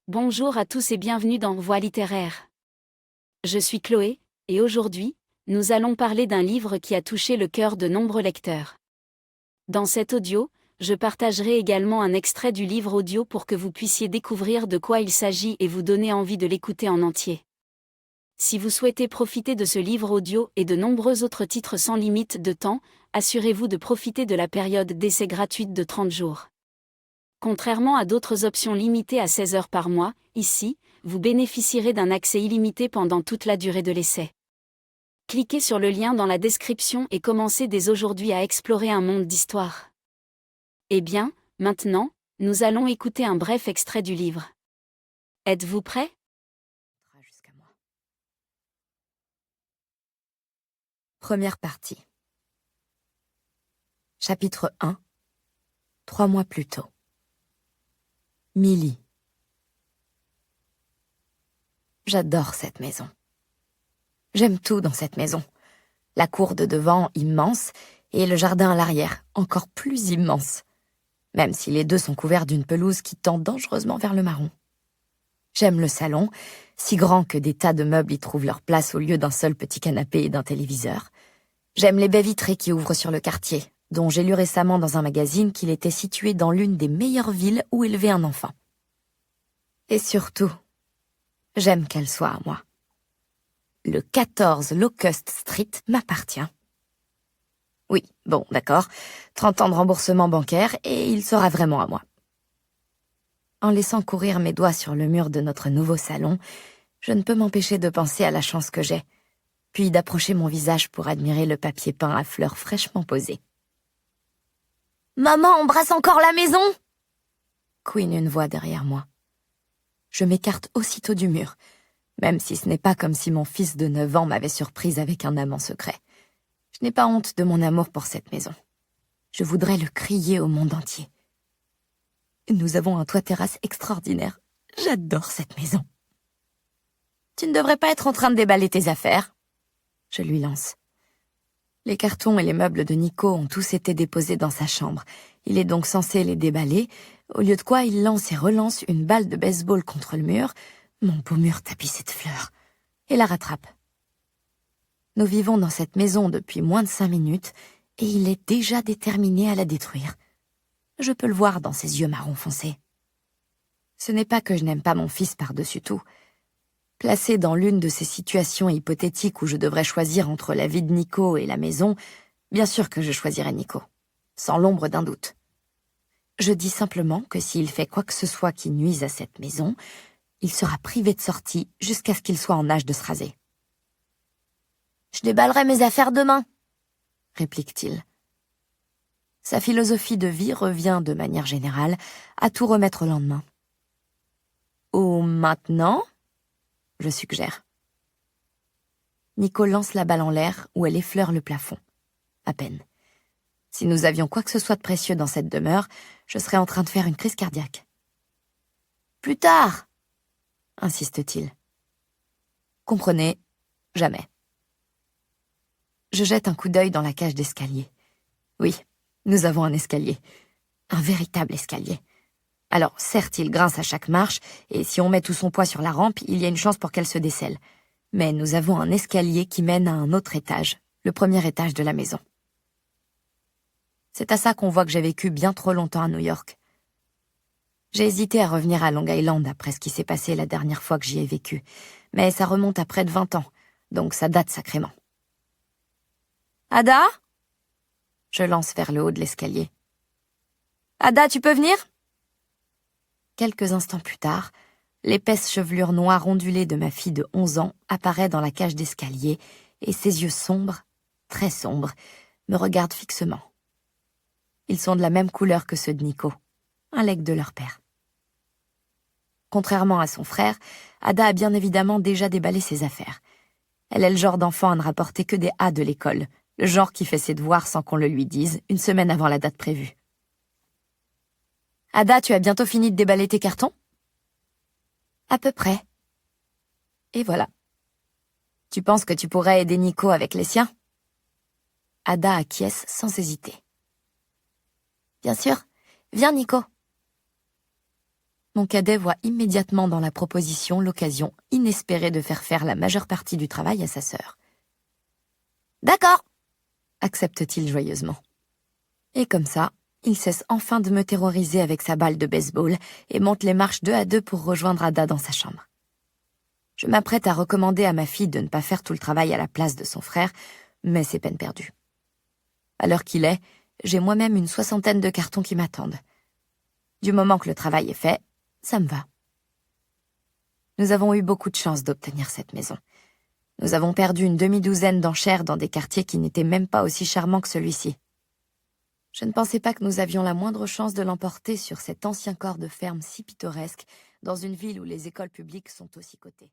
Bonjour à tous et bienvenue dans Voix littéraire. Je suis Chloé, et aujourd'hui, nous allons parler d'un livre qui a touché le cœur de nombreux lecteurs. Dans cet audio, je partagerai également un extrait du livre audio pour que vous puissiez découvrir de quoi il s'agit et vous donner envie de l'écouter en entier. Si vous souhaitez profiter de ce livre audio et de nombreux autres titres sans limite de temps, assurez-vous de profiter de la période d'essai gratuite de 30 jours. Contrairement à d'autres options limitées à 16 heures par mois, ici, vous bénéficierez d'un accès illimité pendant toute la durée de l'essai. Cliquez sur le lien dans la description et commencez dès aujourd'hui à explorer un monde d'histoire. Eh bien, maintenant, nous allons écouter un bref extrait du livre. Êtes-vous prêts? Jusqu'à moi. Première partie. Chapitre 1. 3 mois plus tôt. Millie. J'adore cette maison. J'aime tout dans cette maison. La cour de devant, immense, et le jardin à l'arrière, encore plus immense. Même si les deux sont couverts d'une pelouse qui tend dangereusement vers le marron. J'aime le salon, si grand que des tas de meubles y trouvent leur place au lieu d'un seul petit canapé et d'un téléviseur. J'aime les baies vitrées qui ouvrent sur le quartier, dont j'ai lu récemment dans un magazine qu'il était situé dans l'une des meilleures villes où élever un enfant. Et surtout, j'aime qu'elle soit à moi. Le 14 Locust Street m'appartient. Oui, bon, d'accord, 30 ans de remboursement bancaire et il sera vraiment à moi. En laissant courir mes doigts sur le mur de notre nouveau salon, je ne peux m'empêcher de penser à la chance que j'ai, puis d'approcher mon visage pour admirer le papier peint à fleurs fraîchement posé. « Maman embrasse encore la maison !» couine une voix derrière moi. Je m'écarte aussitôt du mur, même si ce n'est pas comme si mon fils de 9 ans m'avait surprise avec un amant secret. Je n'ai pas honte de mon amour pour cette maison. Je voudrais le crier au monde entier. Nous avons un toit-terrasse extraordinaire. J'adore cette maison. « Tu ne devrais pas être en train de déballer tes affaires ?» Je lui lance. Les cartons et les meubles de Nico ont tous été déposés dans sa chambre. Il est donc censé les déballer, au lieu de quoi il lance et relance une balle de baseball contre le mur, mon beau mur tapissé de fleurs, et la rattrape. Nous vivons dans cette maison depuis moins de 5 minutes, et il est déjà déterminé à la détruire. Je peux le voir dans ses yeux marron foncé. Ce n'est pas que je n'aime pas mon fils par-dessus tout. Placé dans l'une de ces situations hypothétiques où je devrais choisir entre la vie de Nico et la maison, bien sûr que je choisirais Nico, sans l'ombre d'un doute. Je dis simplement que s'il fait quoi que ce soit qui nuise à cette maison, il sera privé de sortie jusqu'à ce qu'il soit en âge de se raser. « Je déballerai mes affaires demain », réplique-t-il. Sa philosophie de vie revient, de manière générale, à tout remettre au lendemain. « Ou maintenant ?» je suggère. Nico lance la balle en l'air où elle effleure le plafond. À peine. Si nous avions quoi que ce soit de précieux dans cette demeure, je serais en train de faire une crise cardiaque. « Plus tard !» insiste-t-il. Comprenez, jamais. Je jette un coup d'œil dans la cage d'escalier. Oui, nous avons un escalier. Un véritable escalier. Alors, certes, il grince à chaque marche, et si on met tout son poids sur la rampe, il y a une chance pour qu'elle se décèle. Mais nous avons un escalier qui mène à un autre étage, le premier étage de la maison. C'est à ça qu'on voit que j'ai vécu bien trop longtemps à New York. J'ai hésité à revenir à Long Island après ce qui s'est passé la dernière fois que j'y ai vécu, mais ça remonte à près de 20 ans, donc ça date sacrément. « Ada ?» Je lance vers le haut de l'escalier. « Ada, tu peux venir ?» Quelques instants plus tard, l'épaisse chevelure noire ondulée de ma fille de 11 ans apparaît dans la cage d'escalier et ses yeux sombres, très sombres, me regardent fixement. Ils sont de la même couleur que ceux de Nico, un legs de leur père. Contrairement à son frère, Ada a bien évidemment déjà déballé ses affaires. Elle est le genre d'enfant à ne rapporter que des A de l'école, le genre qui fait ses devoirs sans qu'on le lui dise, une semaine avant la date prévue. « Ada, tu as bientôt fini de déballer tes cartons ?»« À peu près. » Et voilà. « Tu penses que tu pourrais aider Nico avec les siens ?» Ada acquiesce sans hésiter. « Bien sûr. Viens, Nico. » Mon cadet voit immédiatement dans la proposition l'occasion inespérée de faire la majeure partie du travail à sa sœur. « D'accord !» accepte-t-il joyeusement. Et comme ça, il cesse enfin de me terroriser avec sa balle de baseball et monte les marches 2 à 2 pour rejoindre Ada dans sa chambre. Je m'apprête à recommander à ma fille de ne pas faire tout le travail à la place de son frère, mais c'est peine perdue. À l'heure qu'il est, j'ai moi-même une 60aine de cartons qui m'attendent. Du moment que le travail est fait, ça me va. Nous avons eu beaucoup de chance d'obtenir cette maison. Nous avons perdu une demi-douzaine d'enchères dans des quartiers qui n'étaient même pas aussi charmants que celui-ci. Je ne pensais pas que nous avions la moindre chance de l'emporter sur cet ancien corps de ferme si pittoresque, dans une ville où les écoles publiques sont aussi cotées.